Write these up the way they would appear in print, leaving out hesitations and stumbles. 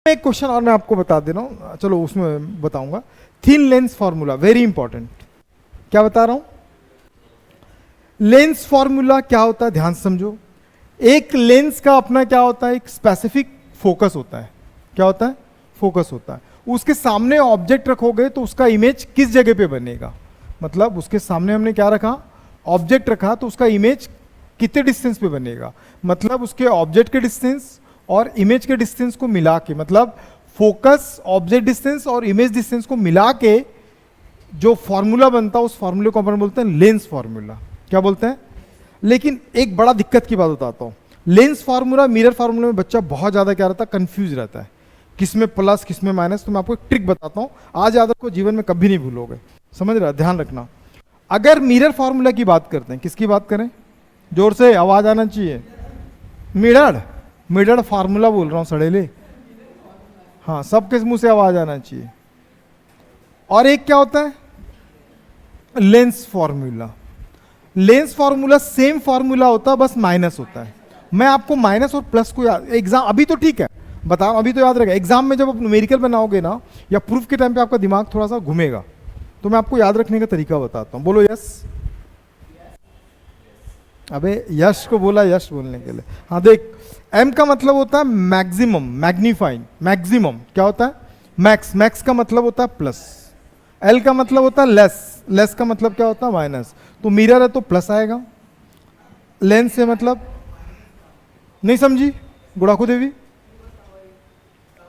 एक क्वेश्चन और मैं आपको बता दे रहा हूं, चलो उसमें बताऊंगा। Thin lens formula very important. क्या बता रहा हूं? लेंस फॉर्मूला क्या होता है, ध्यान से समझो। एक लेंस का अपना क्या होता है, एक स्पेसिफिक फोकस होता है। क्या होता है? फोकस होता है। उसके सामने ऑब्जेक्ट रखोगे तो उसका इमेज किस जगह पे बनेगा, मतलब उसके सामने हमने क्या रखा, ऑब्जेक्ट रखा, तो उसका इमेज कितने डिस्टेंस पे बनेगा, मतलब उसके ऑब्जेक्ट के डिस्टेंस और इमेज के डिस्टेंस को मिला के, मतलब फोकस, ऑब्जेक्ट डिस्टेंस और इमेज डिस्टेंस को मिला के जो फॉर्मूला बनता है उस फॉर्मूले को अपन बोलते हैं लेंस फॉर्मूला। क्या बोलते हैं? लेकिन एक बड़ा दिक्कत की बात बताता हूं। लेंस फार्मूला मिरर फार्मूला में बच्चा बहुत ज्यादा क्या रहता है, कंफ्यूज रहता है, किसमें प्लस किसमें माइनस। तो मैं आपको एक ट्रिक बताता हूं, आज याद रखो, जीवन में कभी नहीं भूलोगे। समझ रहा, ध्यान रखना। अगर मिरर फार्मूला की बात करते हैं, किसकी बात करें, जोर से आवाज आना चाहिए। मिरर, मिरर फार्मूला बोल रहा हूं सड़ेले, हाँ सबके मुंह से आवाज आना चाहिए। और एक क्या होता है, lens formula. Lens formula same formula होता है, बस माइनस होता है। मैं आपको माइनस और प्लस को याद, एग्जाम अभी तो ठीक है, बताओ अभी तो याद रहेगा। एग्जाम में जब आप न्यूमेरिकल बनाओगे ना, या प्रूफ के टाइम पे आपका दिमाग थोड़ा सा घूमेगा, तो मैं आपको याद रखने का तरीका बताता हूं। बोलो यस। अबे यश को बोला यश बोलने के लिए। हाँ देख, एम का मतलब होता है मैक्सिमम, मैग्नीफाइंग, मैक्सिमम क्या होता है, मैक्स, मैक्स का मतलब होता है प्लस। एल का मतलब होता है लेस, लेस का मतलब क्या होता है माइनस। तो मिरर है तो प्लस आएगा, लेंस से मतलब, नहीं समझी गुड़ाखू देवी?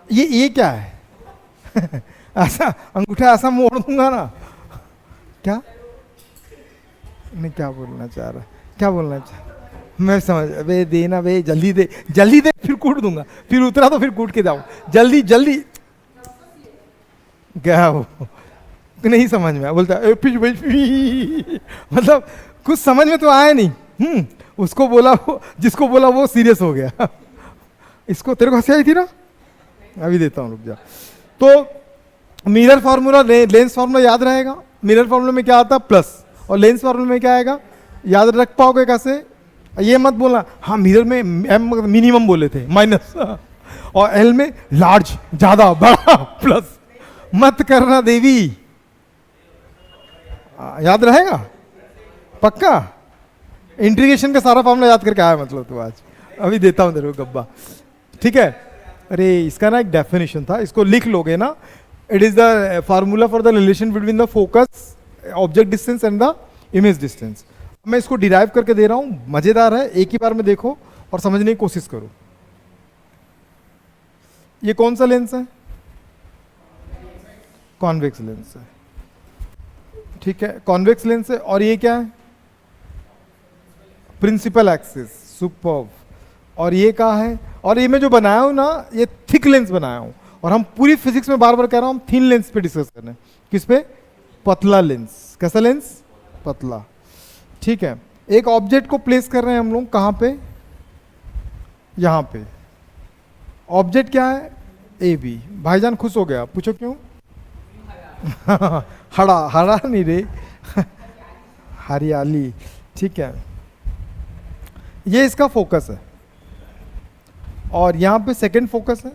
ये क्या है ऐसा अंगूठा ऐसा मोड़ दूंगा ना, क्या नहीं, क्या बोलना चाह रहा, क्या बोलना चाह, मैं समझ, वे देना वे, जल्दी दे, जल्दी दे, फिर कूट दूंगा, फिर उतरा तो फिर कूट के जाऊं, जल्दी जल्दी। क्या वो नहीं समझ में आया, बोलता है मतलब कुछ समझ में तो आया नहीं। उसको बोला वो, जिसको बोला वो सीरियस हो गया इसको तेरे को हंसी आई थी ना, अभी देता हूं रुक जा। तो मिरर फार्मूला, लेंस फार्मूला याद रहेगा। मिरर फार्मूला में क्या आता है, प्लस, और लेंस फार्मूला में क्या आएगा, याद रख पाओगे कैसे? ये मत बोलना हाँ मिरर में एम मिनिमम बोले थे माइनस, और एल में लार्ज, ज्यादा बड़ा, प्लस मत करना देवी। याद रहेगा पक्का? इंटीग्रेशन का सारा फॉर्मूला याद करके आया मतलब तू आज। अभी देता हूं तेरे को गब्बा, ठीक है? अरे इसका ना एक डेफिनेशन था, इसको लिख लोगे ना। It is the formula for the relation between the focus, object distance and the image distance. मैं इसको डिराइव करके दे रहा हूं, मजेदार है, एक ही बार में देखो और समझने की कोशिश करो। ये कौन सा लेंस है? कॉन्वेक्स लेंस है, ठीक है, कॉन्वेक्स लेंस है। और ये क्या है? Principal axis, superb. और ये कहाँ है? और ये मैं जो बनाया हूं ना, ये थिक लेंस बनाया हूं। और हम पूरी फिजिक्स में बार बार कह रहा हूं, हम थिन लेंस पे डिस्कस कर रहे हैं। किस पे? पतला लेंस। कैसा लेंस? पतला, ठीक है। एक ऑब्जेक्ट को प्लेस कर रहे हैं हम लोग, कहां पे? यहां पे। ऑब्जेक्ट क्या है? A B. भाईजान खुश हो गया, पूछो क्यों? हरा, हरा नहीं रे हरियाली, ठीक है। ये इसका फोकस है, और यहां पे सेकंड फोकस है।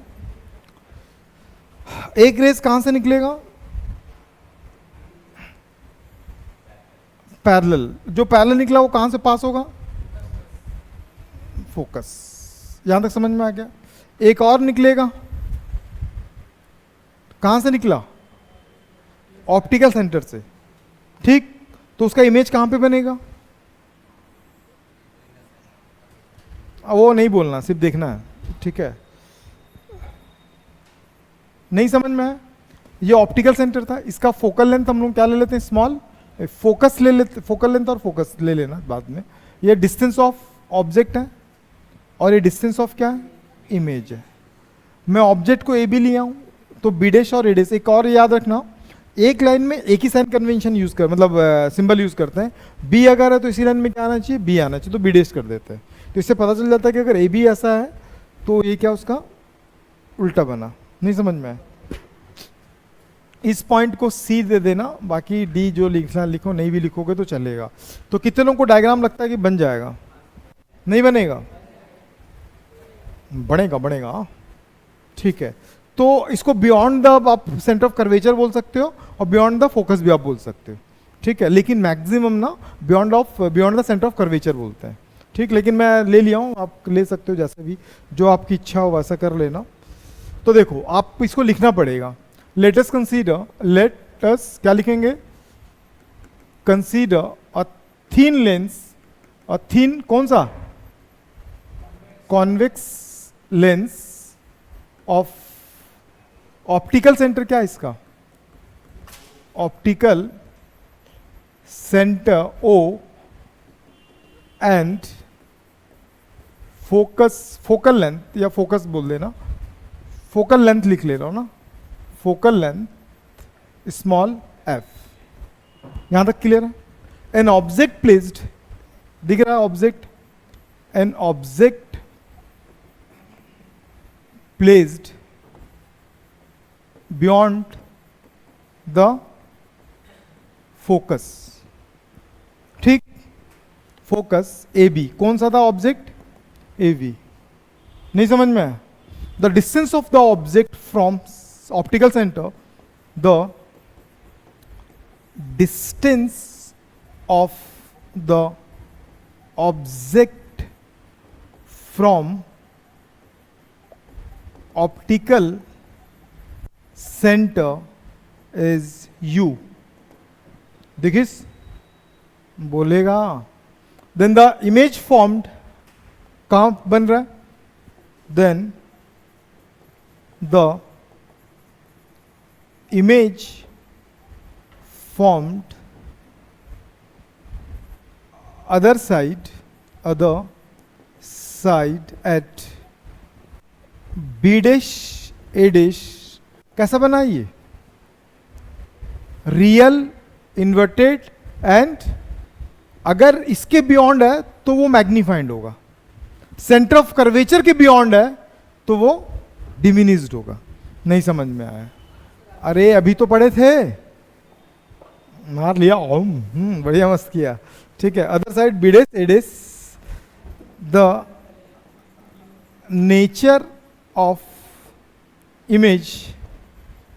एक रेस कहां से निकलेगा? पैरेलल। जो पैरेलल निकला वो कहां से पास होगा? फोकस। यहां तक समझ में आ गया? एक और निकलेगा, कहां से निकला? ऑप्टिकल सेंटर से, ठीक। तो उसका इमेज कहां पे बनेगा? वो नहीं बोलना, सिर्फ देखना है, ठीक है? नहीं समझ में है? ये ऑप्टिकल सेंटर था, इसका फोकल लेंथ हम लोग क्या ले लेते हैं? स्मॉल। फोकस ले लेते, फोकल लेंथ और फोकस ले लेना बाद में। ये डिस्टेंस ऑफ ऑब्जेक्ट है, और ये डिस्टेंस ऑफ क्या है? इमेज है। मैं ऑब्जेक्ट को ए बी लिया हूं, तो बी डैश और ए डैश। एक और याद रखना, एक लाइन में एक ही साइन कन्वेंशन यूज कर, मतलब सिंबल यूज करते हैं। बी अगर है तो इसी लाइन में क्या आना चाहिए? बी आना चाहिए, तो बी डैश कर देते हैं। तो इससे पता चल जाता है कि अगर ए बी ऐसा है तो ये क्या उसका उल्टा बना। नहीं समझ में आया? इस पॉइंट को सी दे देना, बाकी डी जो लिखना लिखो, नहीं भी लिखोगे तो चलेगा। तो कितने लोगों को डायग्राम लगता है कि बन जाएगा? नहीं बनेगा? बढ़ेगा, बढ़ेगा, ठीक है। तो इसको बियॉन्ड द आप सेंटर ऑफ कर्वेचर बोल सकते हो और बियॉन्ड द फोकस भी आप बोल सकते हो, ठीक है। लेकिन मैक्सिमम ना beyond the centre of curvature बोलते हैं, ठीक। लेकिन मैं ले लिया हूँ, आप ले सकते हो जैसे भी, जो आपकी इच्छा हो वैसा कर लेना। तो देखो आप इसको लिखना पड़ेगा। Let us consider, let us क्या लिखेंगे, consider a thin lens, a thin कौन सा, convex lens of optical centre, क्या है इसका, optical centre O and focus, focal length या फोकस बोल देना, फोकल लेंथ लिख ले रहा हूं ना, फोकल लेंथ स्मॉल एफ। यहां तक क्लियर है। एन ऑब्जेक्ट प्लेस्ड, दिख रहा है object, an object placed beyond the focus, ठीक। फोकस ए बी, कौन सा था ऑब्जेक्ट, ए बी। नहीं समझ में आया। The distance of the object from optical centre, the distance of the object from optical centre is you. देखिस बोलेगा। देन द इमेज फॉर्म्ड कहां बन रहा है, then the image formed other side at B dash A dash, कैसा बना ये, real, inverted and, अगर इसके बियॉन्ड है तो वो मैग्नीफाइड होगा, सेंटर ऑफ कर्वेचर के बियॉन्ड है तो वो डिमिनिस्ड होगा। नहीं समझ में आया, अरे अभी तो पढ़े थे, मार लिया, बढ़िया मस्त किया, ठीक है। अदर साइड बीडेस एडेस, द नेचर ऑफ इमेज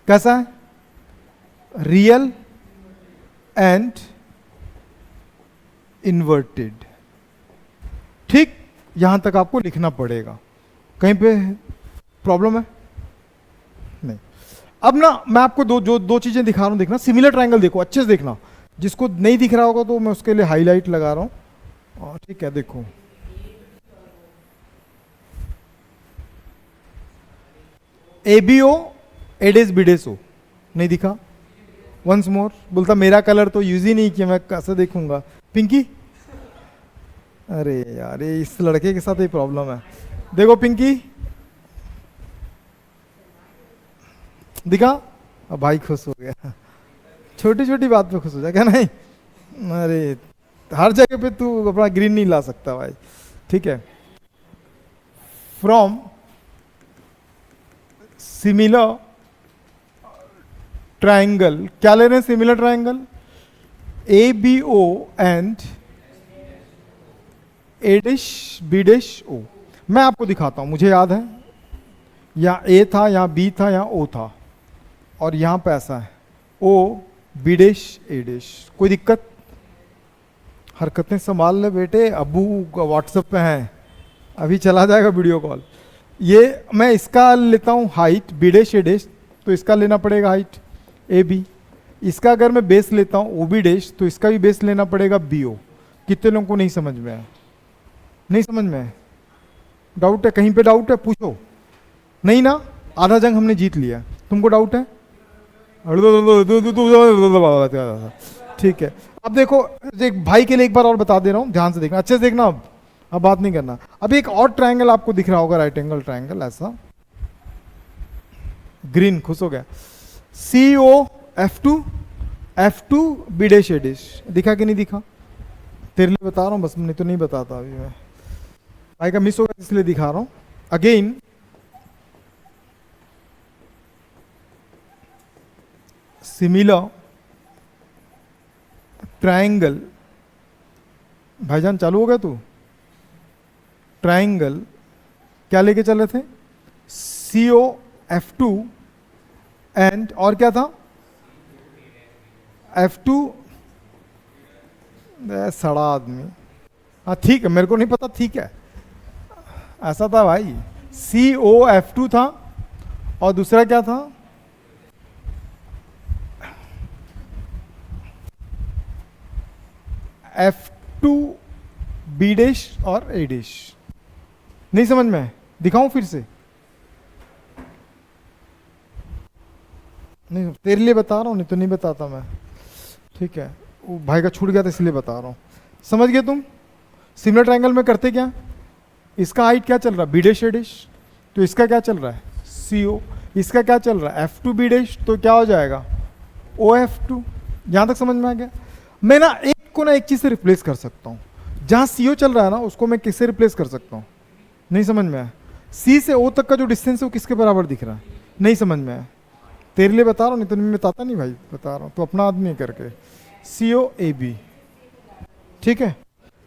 कैसा है, रियल एंड इन्वर्टेड, ठीक। यहां तक आपको लिखना पड़ेगा। कहीं पे प्रॉब्लम है नहीं। अब ना मैं आपको दो चीजें दिखा रहा हूं, देखना। सिमिलर ट्रायंगल देखो, अच्छे से देखना, जिसको नहीं दिख रहा होगा तो मैं उसके लिए हाईलाइट लगा रहा हूं, और ठीक है। देखो एबीओ एडेस बीडेस ओ, नहीं दिखा। वंस मोर, बोलता मेरा कलर तो यूज ही नहीं किया, मैं कैसे देखूंगा। पिंकी, अरे यार ये इस लड़के के साथ ये प्रॉब्लम है। देखो पिंकी, दिखा, अब भाई खुश हो गया। छोटी छोटी बात पे खुश हो जाए क्या, नहीं। अरे हर जगह पे तू अपना ग्रीन नहीं ला सकता भाई, ठीक है। फ्रॉम सिमिलर ट्रायंगल, क्या ले रहे हैं, similar triangle A B O and A dash B dash O. मैं आपको दिखाता हूं, मुझे याद है यहाँ ए था, यहाँ बी था, यहाँ ओ था, और यहाँ पे ऐसा है ओ बी डैश ए डैश। कोई दिक्कत, हरकतें संभाल ले बेटे, अबू व्हाट्सएप पे हैं, अभी चला जाएगा वीडियो कॉल। ये मैं इसका लेता हूँ height B dash A dash, तो इसका लेना पड़ेगा हाइट ए बी। इसका अगर मैं बेस लेता हूँ ओ बी डैश, तो इसका भी बेस लेना पड़ेगा बी ओ। कितने लोगों को नहीं समझ में आया, नहीं समझ में आया, डाउट है, कहीं पे डाउट है पूछो। नहीं ना, आधा जंग हमने जीत लिया, तुमको डाउट है, ठीक है। अब देखो, एक भाई के लिए एक बार और बता दे रहा हूं, ध्यान से देखना, अच्छे से देखना। अब बात नहीं करना। अब एक और ट्रायंगल आपको दिख रहा होगा, राइट एंगल ट्रायंगल, ऐसा ग्रीन, खुश हो गया। C O F two B dash A dash, दिखा कि नहीं दिखा, तेरे लिए बता रहा हूं बस, नहीं तो नहीं बताता अभी मैं, भाई का मिस होगा इसलिए दिखा रहा हूं। अगेन सिमिलर ट्रायंगल, भाईजान चालू हो गया तू, ट्रायंगल क्या लेके चले थे, सी ओ F2 एंड और क्या था F2, सड़ा आदमी, हाँ ठीक है, मेरे को नहीं पता, ठीक है, ऐसा था भाई, COF2 था और दूसरा क्या था, F2B डैश और A डैश। नहीं समझ में, दिखाऊं फिर से? नहीं, तेरे लिए बता रहा हूं, नहीं तो नहीं बताता मैं, ठीक है, वो भाई का छूट गया था इसलिए बता रहा हूं। समझ गए तुम? सिमिलर ट्रायंगल में करते क्या, इसका हाइट क्या चल रहा है, B डैश A डैश, तो इसका क्या चल रहा है CO, इसका क्या चल रहा है F2B डैश, तो क्या हो जाएगा OF2। यहां तक समझ में आ गया? मैं ना एक को ना एक चीज से रिप्लेस कर सकता हूं, जहां CO चल रहा है ना उसको मैं किससे रिप्लेस कर सकता हूं? नहीं समझ में आया? C से O तक का जो डिस्टेंस है वो किसके बराबर दिख रहा है? नहीं समझ में आया? तेरे लिए बता रहा हूँ, नहीं तो मैं बताता नहीं भाई, बता रहा हूँ तो अपना आदमी करके, COAB, ठीक है।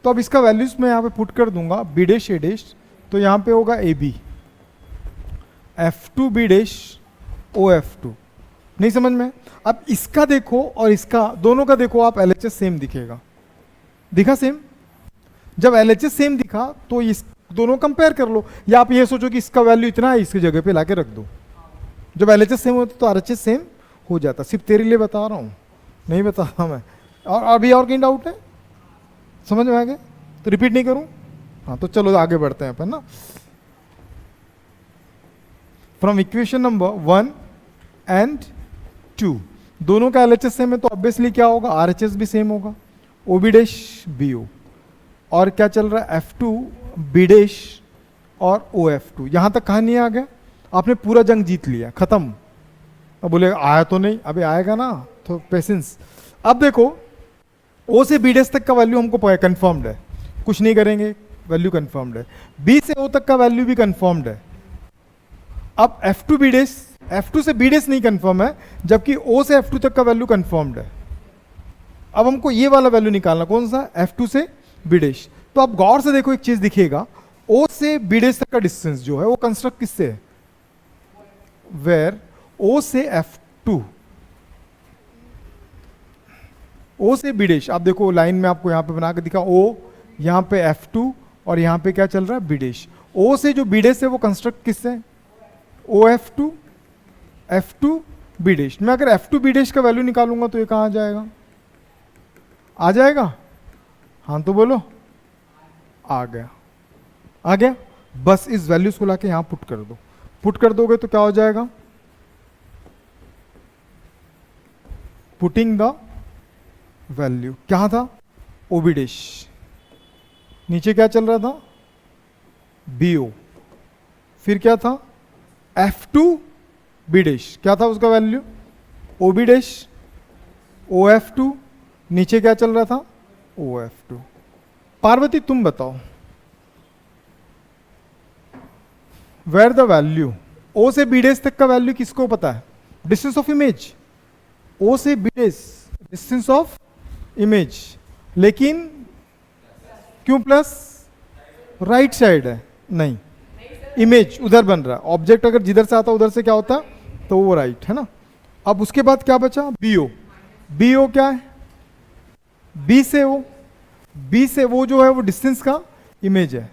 तो अब इसका वैल्यूज मैं यहाँ पे पुट कर दूंगा, B डैश A डैश, तो यहाँ पे होगा AB, F2B डैश OF2। नहीं समझ में? अब इसका देखो और इसका, दोनों का देखो आप, LHS सेम दिखेगा, दिखा सेम? जब LHS सेम दिखा तो इस दोनों कंपेयर कर लो, या आप ये सोचो कि इसका वैल्यू इतना है, इसकी जगह पे लाके रख दो। जब LHS सेम होता तो RHS सेम हो जाता। सिर्फ तेरे लिए बता रहा हूँ, नहीं बता रहा मैं। और अभी और कहीं डाउट है? समझ में आ गया? तो रिपीट नहीं करूं? हाँ, तो चलो आगे बढ़ते हैं अपन ना। फ्रॉम इक्वेशन नंबर 1 एंड 2, दोनों का LHS सेम है तो ऑब्वियसली क्या होगा, RHS भी सेम होगा, OB डैश BO। और क्या चल रहा है, F2B डैश और OF2। यहां तक कहानी आ गया, आपने पूरा जंग जीत लिया, खत्म। अब बोले आया तो नहीं, अबे आएगा ना, तो पेशेंस। अब देखो O से B डैश तक का वैल्यू हमको कंफर्म्ड है, कुछ नहीं करेंगे, वैल्यू कंफर्म्ड है। B से O तक का वैल्यू भी कंफर्म्ड है। अब F2B डैश, F2 से B डैश नहीं कंफर्म है, जबकि O से F2 तक का वैल्यू कंफर्म्ड है। अब हमको ये वाला वैल्यू निकालना, कौन सा, F2 से B डैश। तो अब गौर से देखो, एक चीज दिखेगा, O से B डैश तक का डिस्टेंस जो है वो कंस्ट्रक्ट किससे है, वेयर O से F2, O से B डैश। आप देखो लाइन में आपको यहां पे बना के दिखा, O यहां पे F2 और यहां पे क्या चल रहा है, B डैश। O से जो B डैश है वो कंस्ट्रक्ट किससे, OF2, F2 B डैश। मैं अगर F2 B डैश का वैल्यू निकालूंगा तो ये कहां आ जाएगा, आ जाएगा? हाँ तो बोलो, आ गया, आ गया। बस इस वैल्यूज को लाके यहां पुट कर दो, पुट कर दोगे तो क्या हो जाएगा, पुटिंग द वैल्यू, क्या था, OB डैश, नीचे क्या चल रहा था, BO, फिर क्या था, F2 B डैश, क्या था उसका वैल्यू, OB डैश, OF2, नीचे क्या चल रहा था, OF2। पार्वती तुम बताओ, वेयर द वैल्यू, O से B डैश तक का वैल्यू किसको पता है, डिस्टेंस ऑफ इमेज, O से B dash distance of image, लेकिन क्यों प्लस, राइट साइड है, नहीं, इमेज उधर बन रहा है, ऑब्जेक्ट अगर जिधर से आता उधर से क्या होता तो वो राइट है ना। अब उसके बाद क्या बचा, BO, BO क्या है, B से O, B से वो जो है वो डिस्टेंस का इमेज है,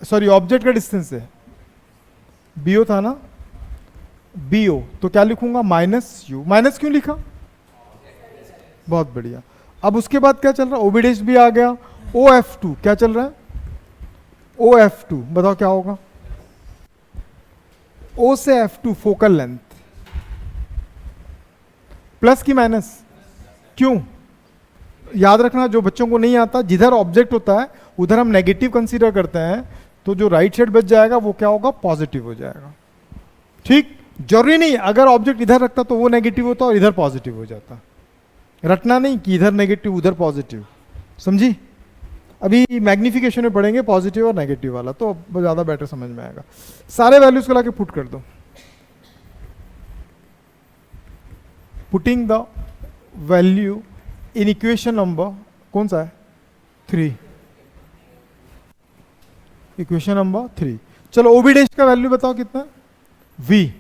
सॉरी ऑब्जेक्ट का डिस्टेंस है, BO था ना, BO, तो क्या लिखूंगा, -U। माइनस क्यों लिखा, बहुत बढ़िया। अब उसके बाद क्या चल रहा है, OB डैश भी आ गया, OF2 क्या चल रहा है, OF2 बताओ क्या होगा, O से F2 फोकल लेंथ, प्लस की माइनस, क्यों, याद रखना जो बच्चों को नहीं आता, जिधर ऑब्जेक्ट होता है उधर हम नेगेटिव कंसीडर करते हैं, तो जो राइट साइड बच जाएगा वो क्या होगा, पॉजिटिव हो जाएगा। ठीक, जरूरी नहीं अगर ऑब्जेक्ट इधर रखता तो वो नेगेटिव होता और इधर पॉजिटिव हो जाता, रटना नहीं कि इधर नेगेटिव उधर पॉजिटिव, समझी? अभी मैग्निफिकेशन में पढ़ेंगे पॉजिटिव और नेगेटिव वाला, तो ज्यादा बेटर समझ में आएगा। सारे वैल्यूज को लाके पुट कर दो, putting the value in equation number, कौन सा है, 3, इक्वेशन नंबर 3। चलो OB डैश का वैल्यू बताओ कितना, वी,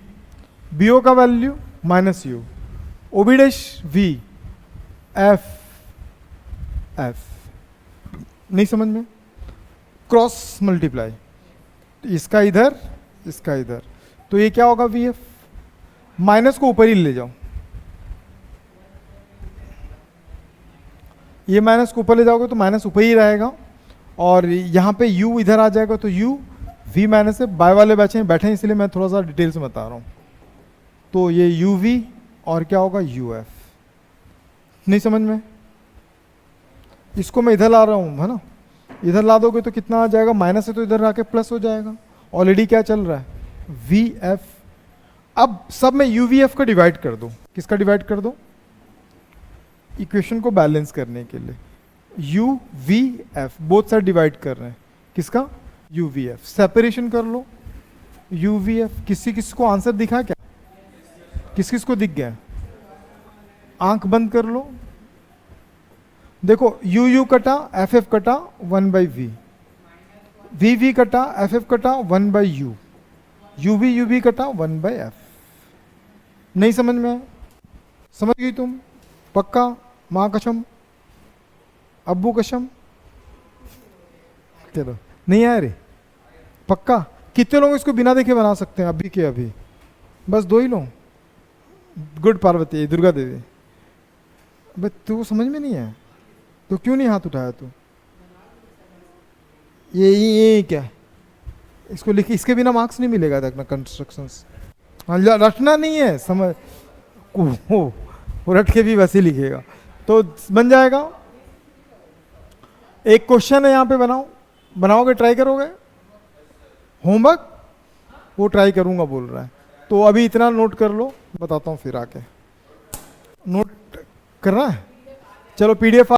बी ओ का value minus U, O B dash V, F F. नहीं समझ में? क्रॉस मल्टीप्लाई, तो इसका इधर इसका इधर, तो ये क्या होगा वी एफ। माइनस को ऊपर ही ले जाओ, ये माइनस को ऊपर ले जाओगे तो माइनस ऊपर ही रहेगा, और यहाँ पे u इधर आ जाएगा तो u v माइनस है। बाय वाले बैठे हैं इसलिए मैं थोड़ा सा डिटेल से बता रहा हूँ। तो ये uv और क्या होगा uf। नहीं समझ में? इसको मैं इधर ला रहा हूँ, है ना, इधर ला दोगे तो कितना आ जाएगा, माइनस है तो इधर आके प्लस हो जाएगा। ऑलरेडी क्या चल रहा है, vf। अब सब में uvf का डिवाइड कर दो। किसका डिवाइड कर दो? इक्वेशन को बैलेंस करने के लिए u v f both side divide कर रहे हैं। किसका? u v f। सेपरेशन कर लो u v f। किसी को आंसर दिखा क्या? किस को दिख गया? आंख बंद कर लो, देखो u u कटा एफ एफ कटा 1/v, v v कटा एफ एफ कटा 1/u, u v कटा 1/f। नहीं समझ में आया? समझ गई तुम? पक्का? माँ कसम, अब्बू कसम? चलो, नहीं आया रे? पक्का? कितने लोग इसको बिना देखे बना सकते हैं अभी के अभी? बस 2 ही लोग। गुड पार्वती, दुर्गा देवी। बस तू समझ में नहीं है तो क्यों नहीं हाथ उठाया तू? ये क्या इसको लिख, इसके बिना मार्क्स नहीं मिलेगा देखना कंस्ट्रक्शंस। रटना नहीं है, समझ वो रट के भी वैसे लिखेगा तो बन जाएगा। एक क्वेश्चन है यहाँ पे, बनाओगे, ट्राई करोगे? होमवर्क वो ट्राई करूंगा बोल रहा है, तो अभी इतना नोट कर लो, बताता हूँ फिर आके। नोट करना है? चलो पीडीएफ